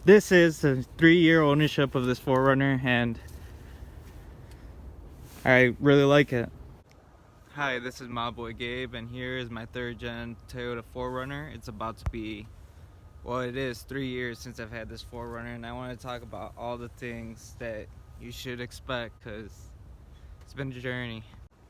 This is the 3-year ownership of this 4Runner, and I really like it. Hi, this is my boy Gabe, and here is my 3rd gen Toyota 4Runner. It's about to be, well, it is 3 years since I've had this 4Runner, and I want to talk about all the things that you should expect, because it's been a journey.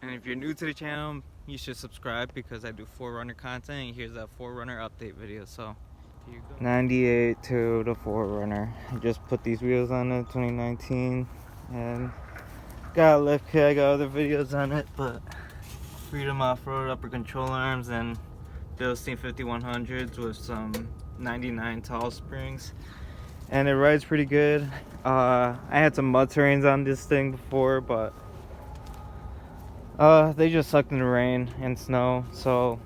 And if you're new to the channel, you should subscribe, because I do 4Runner content, and here's that 4Runner update video. So 98 Toyota 4Runner. I just put these wheels on it, 2019, and got a lift kit. I got other videos on it, but Freedom off-road upper control arms and Philistine 5100s with some 99 tall springs, and it rides pretty good. I had some mud terrains on this thing before, but they just sucked in the rain and snow, so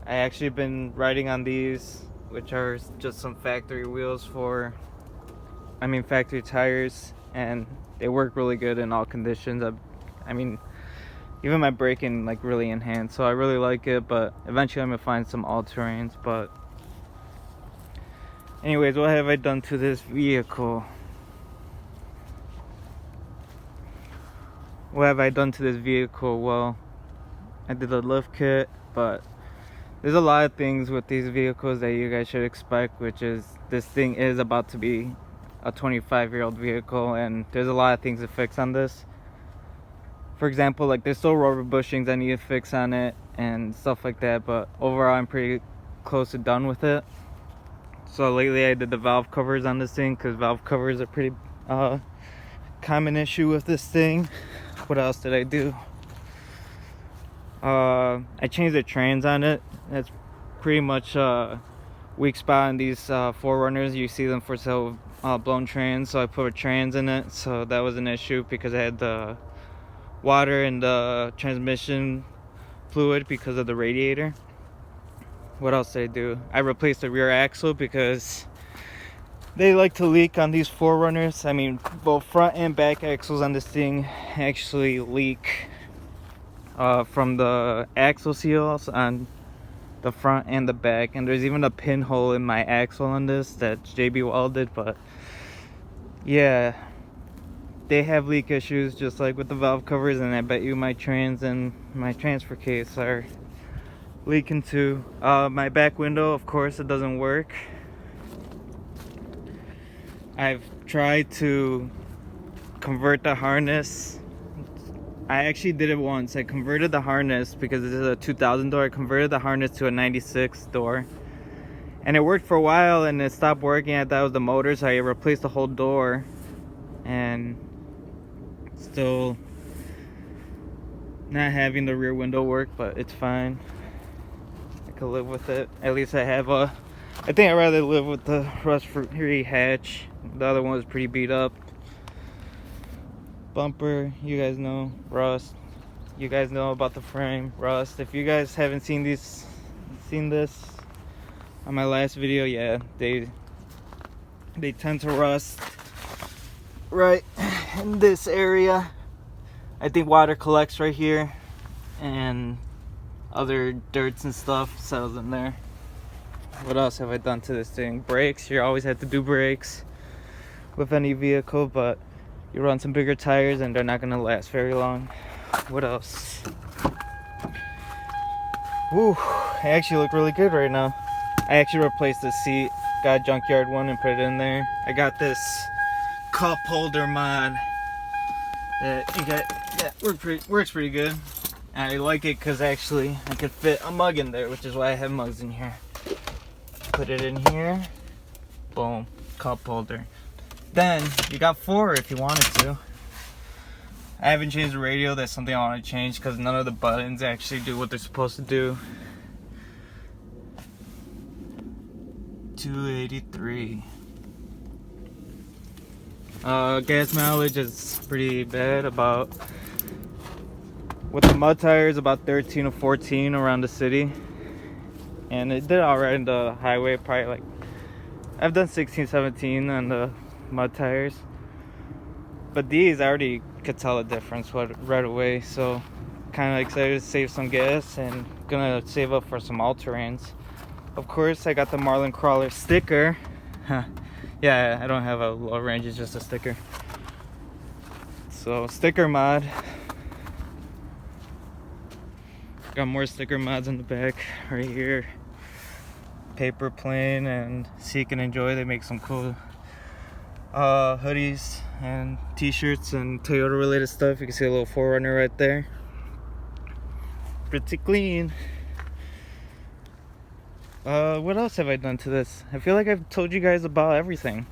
I actually been riding on these, which are just some factory wheels factory tires, and they work really good in all conditions. I mean, even my braking like really enhanced, so I really like it. But eventually I'm gonna find some all-terrains. But anyways, what have I done to this vehicle? Well, I did a lift kit, but there's a lot of things with these vehicles that you guys should expect, which is this thing is about to be a 25-year-old vehicle, and there's a lot of things to fix on this. For example, like there's still rubber bushings I need to fix on it and stuff like that, but overall I'm pretty close to done with it. So lately I did the valve covers on this thing, because valve covers are pretty common issue with this thing. What else did I do? I changed the trans on it. That's pretty much a weak spot in these 4Runners. You see them for sale, blown trans, so I put a trans in it. So that was an issue because I had the water in the transmission fluid because of the radiator. What else did I do? I replaced the rear axle because they like to leak on these 4Runners. I mean, both front and back axles on this thing actually leak from the axle seals on the front and the back, and there's even a pinhole in my axle on this that's JB welded. But yeah, they have leak issues just like with the valve covers, and I bet you my trans and my transfer case are leaking too. My back window, of course, it doesn't work. I've tried to convert the harness. I actually did it once. I converted the harness because this is a 2000 door. I converted the harness to a 96 door, and it worked for a while, and it stopped working. I thought it was the motor, so I replaced the whole door, and still not having the rear window work, but it's fine. I could live with it. At least I have I think I'd rather live with the rust-free hatch. The other one was pretty beat up. Bumper, you guys know, rust. You guys know about the frame, rust. If you guys haven't seen this on my last video, yeah, they tend to rust right in this area. I think water collects right here, and other dirts and stuff settles in there. What else have I done to this thing? Brakes, you always have to do brakes with any vehicle, but you run some bigger tires and they're not gonna last very long. What else? Woo, I actually look really good right now. I actually replaced the seat, got a junkyard one and put it in there. I got this cup holder mod that works pretty good. I like it because actually I could fit a mug in there, which is why I have mugs in here. Put it in here, boom, cup holder. Then you got 4 if you wanted to. I haven't changed the radio. That's something I want to change because none of the buttons actually do what they're supposed to do. 283. Gas mileage is pretty bad. About, with the mud tires, about 13 or 14 around the city, and it did alright in the highway. Probably like, I've done 16, 17 on the mud tires, but these I already could tell the difference right away, so kind of excited to save some gas and gonna save up for some all-terrains. Of course, I got the Marlin Crawler sticker. Yeah, I don't have a low range, it's just a sticker. So sticker mod. Got more sticker mods in the back right here. Paper Plane and Seek and Enjoy, they make some cool hoodies and t-shirts and Toyota related stuff. You can see a little 4Runner right there. Pretty clean. What else have I done to this? I feel like I've told you guys about everything.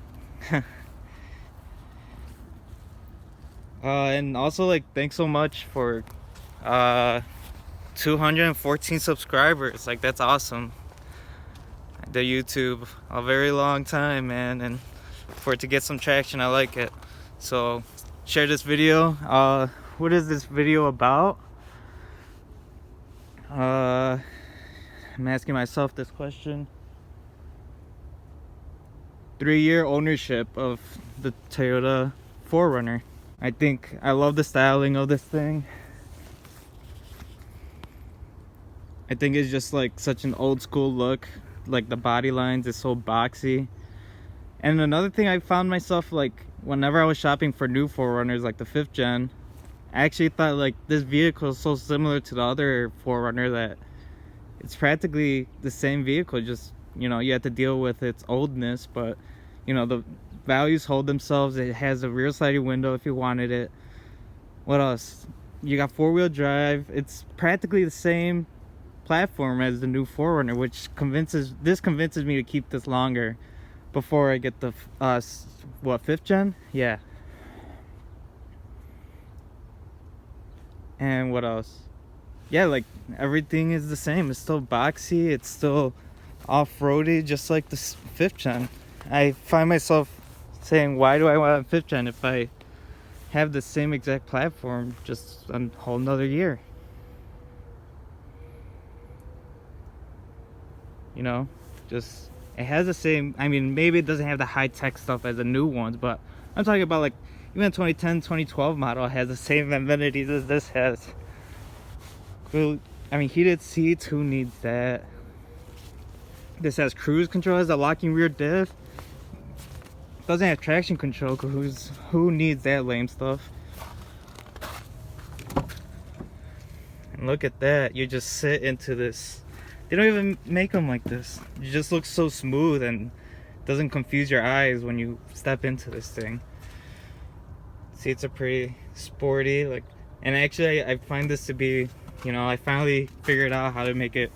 And also, like, thanks so much for 214 subscribers. Like, that's awesome. The YouTube a very long time, man, and for it to get some traction, I like it. So share this video. What is this video about? I'm asking myself this question. 3-year ownership of the Toyota 4Runner. I think I love the styling of this thing. I think it's just like such an old school look. Like the body lines is so boxy. And another thing I found myself, like, whenever I was shopping for new 4Runners, like the 5th gen, I actually thought like this vehicle is so similar to the other 4Runner that it's practically the same vehicle, just, you know, you have to deal with its oldness, but, you know, the values hold themselves. It has a rear sliding window if you wanted it. What else? You got 4-wheel drive. It's practically the same platform as the new 4Runner, which convinces me to keep this longer before I get the what, 5th gen? Yeah. And what else? Yeah, like everything is the same. It's still boxy, it's still off-roady, just like the 5th gen. I find myself saying, why do I want a 5th gen if I have the same exact platform just a whole nother year? You know, just, it has the same, I mean, maybe it doesn't have the high-tech stuff as the new ones, but I'm talking about, like, even 2010, 2012 model has the same amenities as this has. I mean, heated seats, who needs that? This has cruise control, has a locking rear diff. Doesn't have traction control, cause who needs that lame stuff? And look at that, you just sit into this. They don't even make them like this. It just looks so smooth and doesn't confuse your eyes when you step into this thing. Seats are pretty sporty, like, and actually I find this to be, you know, I finally figured out how to make it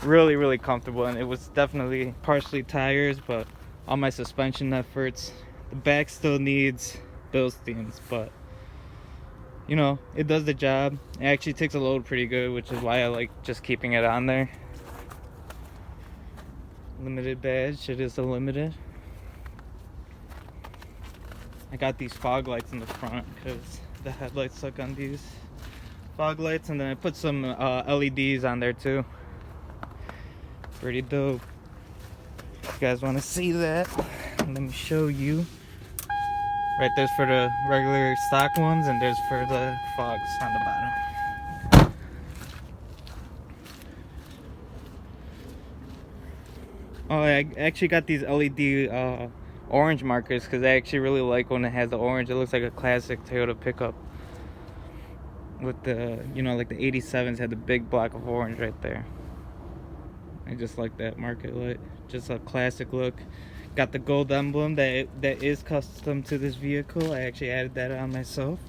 really, really comfortable, and it was definitely partially tires, but all my suspension efforts. The back still needs Bilsteins, but, you know, it does the job. It actually takes a load pretty good, which is why I like just keeping it on there. Limited badge, it is a limited. I got these fog lights in the front because the headlights suck on these fog lights, and then I put some LEDs on there too. Pretty dope. If you guys want to see that, let me show you. Right, there's for the regular stock ones, and there's for the fogs on the bottom. Oh, I actually got these LED orange markers because I actually really like when it has the orange. It looks like a classic Toyota pickup with the, you know, like the 87s had the big block of orange right there. I just like that market light. Just a classic look. Got the gold emblem that is custom to this vehicle. I actually added that on myself.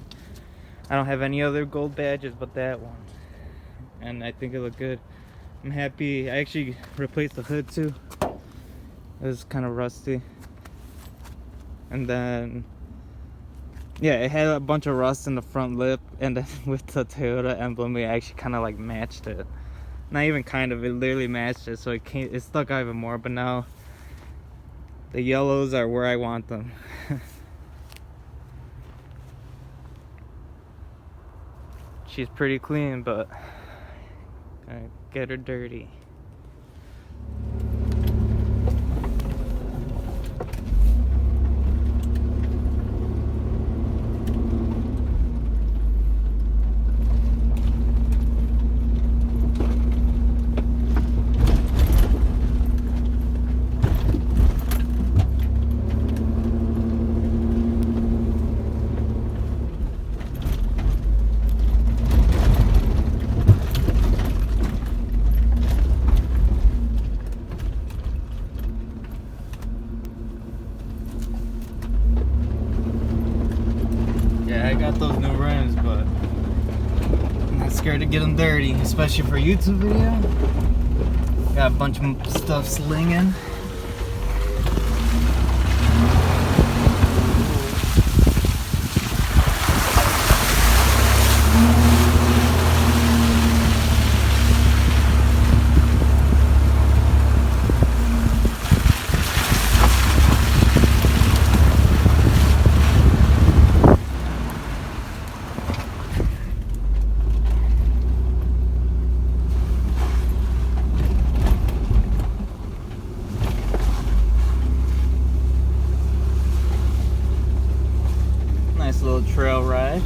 I don't have any other gold badges but that one, and I think it looked good. I'm happy. I actually replaced the hood too. It was kind of rusty. And then, yeah, it had a bunch of rust in the front lip, and then with the Toyota emblem, we actually kind of like matched it. Not even kind of, it literally matched it, so it stuck out even more. But now the yellows are where I want them. She's pretty clean, but I get her dirty. got those new rims, but I'm not scared to get them dirty, especially for a YouTube video. Got a bunch of stuff slinging. Nice little trail ride.